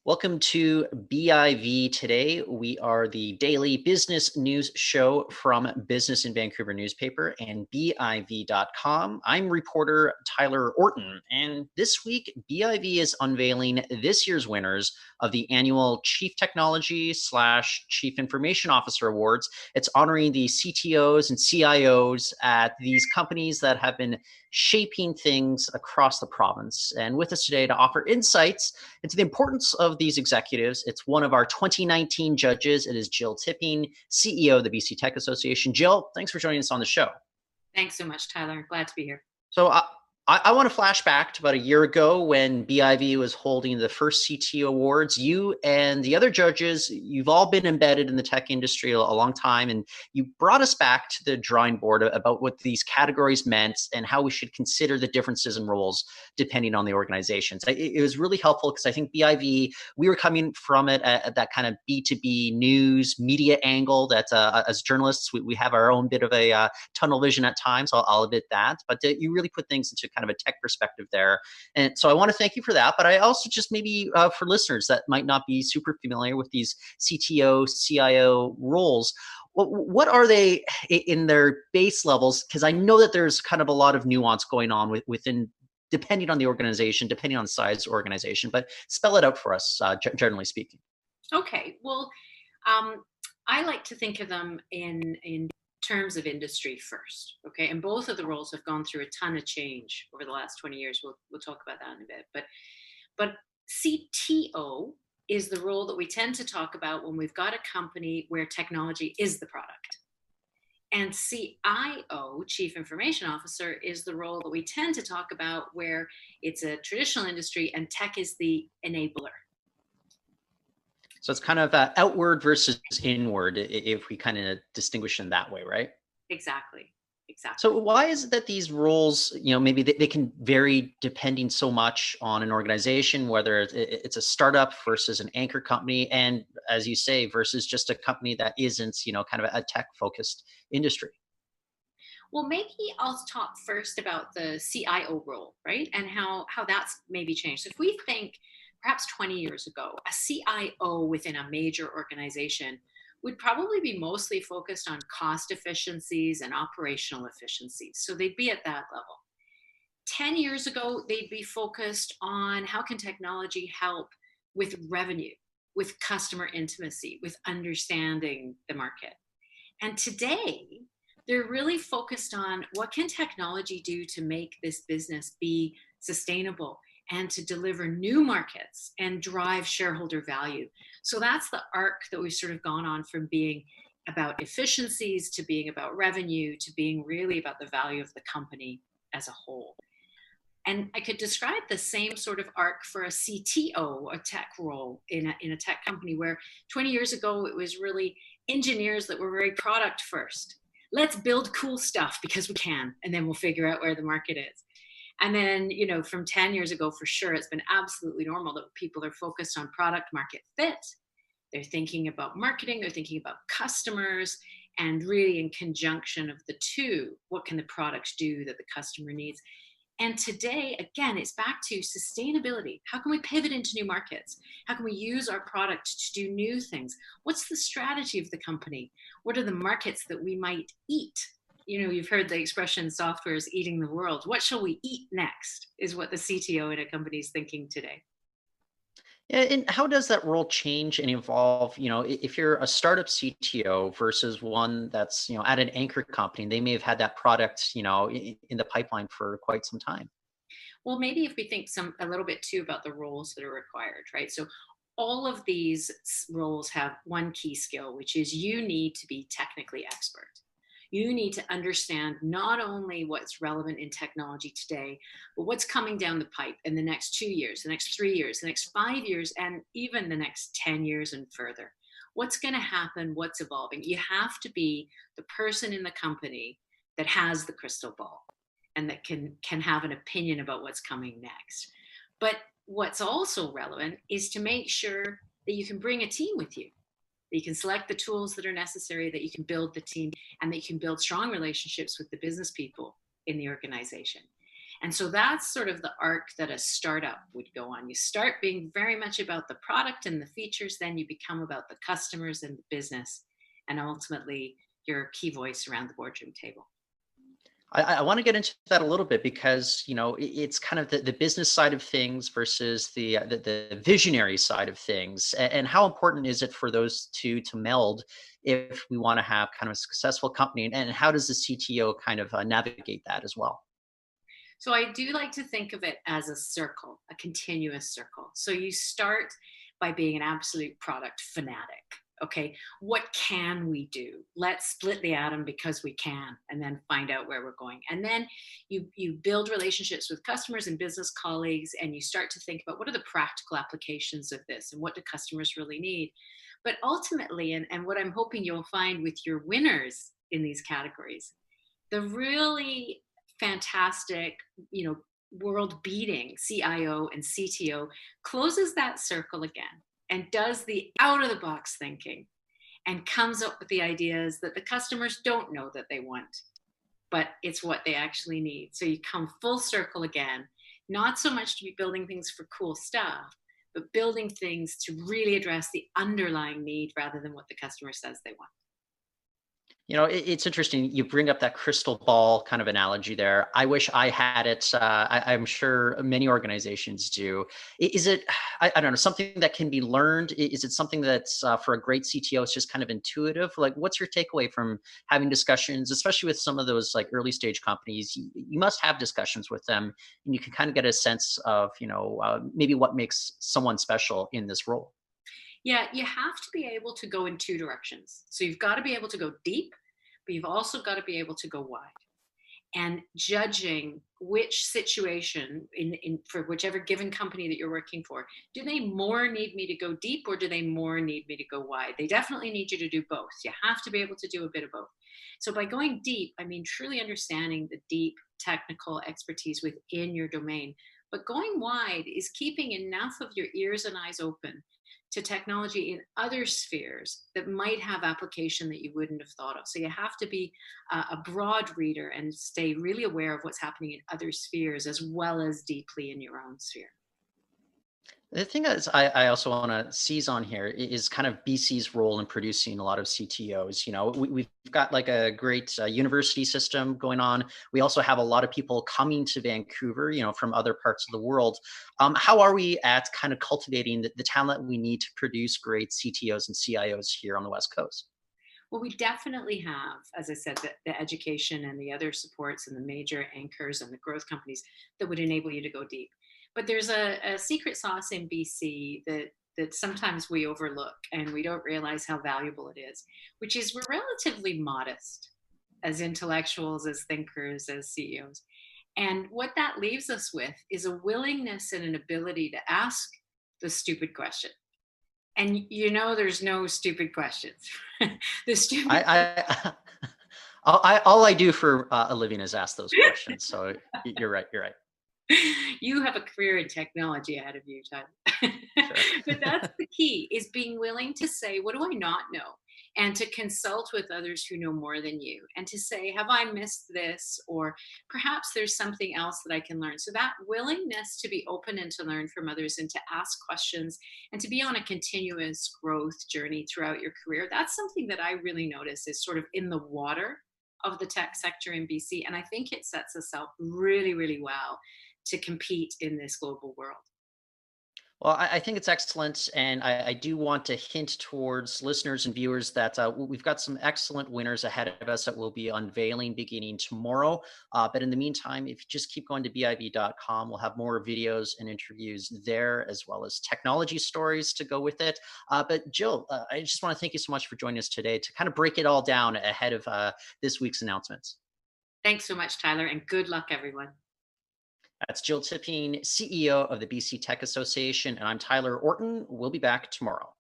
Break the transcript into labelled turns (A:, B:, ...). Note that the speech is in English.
A: Welcome to BIV. Today, we are the daily business news show from Business in Vancouver newspaper and BIV.com. I'm reporter Tyler Orton, and this week, BIV is unveiling this year's winners of the annual Chief Technology / Chief Information Officer Awards. It's honoring the CTOs and CIOs at these companies that have been shaping things across the province. And with us today to offer insights into the importance of these executives, it's one of our 2019 judges. It is Jill Tipping, CEO of the BC Tech Association. Jill, thanks for joining us on the show.
B: Thanks so much, Tyler. Glad to be here.
A: So I want to flash back to about a year ago when BIV was holding the first CTO awards. You and the other judges, you've all been embedded in the tech industry a long time, and you brought us back to the drawing board about what these categories meant and how we should consider the differences in roles depending on the organizations. It was really helpful because I think BIV, we were coming from it at that kind of B2B news media angle that as journalists, we have our own bit of a tunnel vision at times. I'll admit that, but you really put things into kind of a tech perspective there. And so I want to thank you for that. But I also just maybe for listeners that might not be super familiar with these CTO, CIO roles, what are they in their base levels? Because I know that there's kind of a lot of nuance going on within, depending on the organization, depending on the size organization, but spell it out for us, generally speaking.
B: Okay. Well, I like to think of them in terms of industry first. Okay. And both of the roles have gone through a ton of change over the last 20 years. We'll talk about that in a bit. But CTO is the role that we tend to talk about when we've got a company where technology is the product. And CIO, Chief Information Officer, is the role that we tend to talk about where it's a traditional industry and tech is the enabler.
A: So it's kind of outward versus inward, if we kind of distinguish in that way, right?
B: Exactly.
A: So why is it that these roles, maybe they can vary depending so much on an organization, whether it's a startup versus an anchor company, and as you say, versus just a company that isn't, kind of a tech-focused industry?
B: Well, maybe I'll talk first about the CIO role, right? And how that's maybe changed. So if we think perhaps 20 years ago, a CIO within a major organization would probably be mostly focused on cost efficiencies and operational efficiencies. So they'd be at that level. 10 years ago, they'd be focused on how can technology help with revenue, with customer intimacy, with understanding the market. And today, they're really focused on what can technology do to make this business be sustainable and to deliver new markets and drive shareholder value. So that's the arc that we've sort of gone on from being about efficiencies to being about revenue to being really about the value of the company as a whole. And I could describe the same sort of arc for a CTO, a tech role in a tech company where 20 years ago, it was really engineers that were very product first. Let's build cool stuff because we can, and then we'll figure out where the market is. And then, from 10 years ago, for sure, it's been absolutely normal that people are focused on product market fit. They're thinking about marketing, they're thinking about customers, and really in conjunction of the two, what can the products do that the customer needs? And today, again, it's back to sustainability. How can we pivot into new markets? How can we use our product to do new things? What's the strategy of the company? What are the markets that we might eat? You've heard the expression software is eating the world. What shall we eat next is what the CTO in a company is thinking today.
A: Yeah, and how does that role change and evolve? If you're a startup CTO versus one that's, at an anchor company, they may have had that product, in the pipeline for quite some time.
B: Well, maybe if we think a little bit too about the roles that are required, right? So all of these roles have one key skill, which is you need to be technically expert. You need to understand not only what's relevant in technology today, but what's coming down the pipe in the next 2 years, the next 3 years, the next 5 years, and even the next 10 years and further. What's going to happen? What's evolving? You have to be the person in the company that has the crystal ball and that can have an opinion about what's coming next. But what's also relevant is to make sure that you can bring a team with you. That you can select the tools that are necessary, that you can build the team, and that you can build strong relationships with the business people in the organization. And so that's sort of the arc that a startup would go on. You start being very much about the product and the features, then you become about the customers and the business, and ultimately your key voice around the boardroom table.
A: I want to get into that a little bit because it's kind of the business side of things versus the visionary side of things, and how important is it for those two to meld if we want to have kind of a successful company, and how does the CTO kind of navigate that as well?
B: So I do like to think of it as a circle, a continuous circle. So you start by being an absolute product fanatic. Okay, what can we do? Let's split the atom because we can, and then find out where we're going. And then you build relationships with customers and business colleagues, and you start to think about what are the practical applications of this, and what do customers really need. But ultimately, and what I'm hoping you'll find with your winners in these categories, the really fantastic, you know, world beating CIO and CTO closes that circle again and does the out of the box thinking and comes up with the ideas that the customers don't know that they want, but it's what they actually need. So you come full circle again, not so much to be building things for cool stuff, but building things to really address the underlying need rather than what the customer says they want.
A: It's interesting. You bring up that crystal ball kind of analogy there. I wish I had it. I'm sure many organizations do. Is it, I don't know, something that can be learned? Is it something that's for a great CTO, it's just kind of intuitive? Like, what's your takeaway from having discussions, especially with some of those like early stage companies? You must have discussions with them, and you can kind of get a sense of, maybe what makes someone special in this role.
B: Yeah, you have to be able to go in two directions. So you've got to be able to go deep, but you've also got to be able to go wide. And judging which situation in for whichever given company that you're working for, do they more need me to go deep or do they more need me to go wide? They definitely need you to do both. You have to be able to do a bit of both. So by going deep, I mean truly understanding the deep technical expertise within your domain. But going wide is keeping enough of your ears and eyes open to technology in other spheres that might have application that you wouldn't have thought of. So you have to be a broad reader and stay really aware of what's happening in other spheres as well as deeply in your own sphere.
A: The thing is, I also want to seize on here is kind of BC's role in producing a lot of CTOs. We've got like a great university system going on. We also have a lot of people coming to Vancouver, from other parts of the world. How are we at kind of cultivating the talent we need to produce great CTOs and CIOs here on the West Coast?
B: Well, we definitely have, as I said, the education and the other supports and the major anchors and the growth companies that would enable you to go deep. But there's a secret sauce in BC that sometimes we overlook and we don't realize how valuable it is, which is we're relatively modest as intellectuals, as thinkers, as CEOs. And what that leaves us with is a willingness and an ability to ask the stupid question. And there's no stupid questions. The stupid
A: I all I do for a living is ask those questions. So you're right. You're right.
B: You have a career in technology ahead of you, Tyler.
A: Sure.
B: But that's the key is being willing to say, what do I not know? And to consult with others who know more than you and to say, have I missed this? Or perhaps there's something else that I can learn. So that willingness to be open and to learn from others and to ask questions and to be on a continuous growth journey throughout your career, that's something that I really notice is sort of in the water of the tech sector in BC. And I think it sets us up really, really well to compete in this global world.
A: Well, I think it's excellent, and I do want to hint towards listeners and viewers that we've got some excellent winners ahead of us that we'll be unveiling beginning tomorrow. But in the meantime, if you just keep going to biv.com, we'll have more videos and interviews there, as well as technology stories to go with it. But Jill, I just want to thank you so much for joining us today to kind of break it all down ahead of this week's announcements.
B: Thanks so much, Tyler, and good luck, everyone.
A: That's Jill Tipping, CEO of the BC Tech Association, and I'm Tyler Orton. We'll be back tomorrow.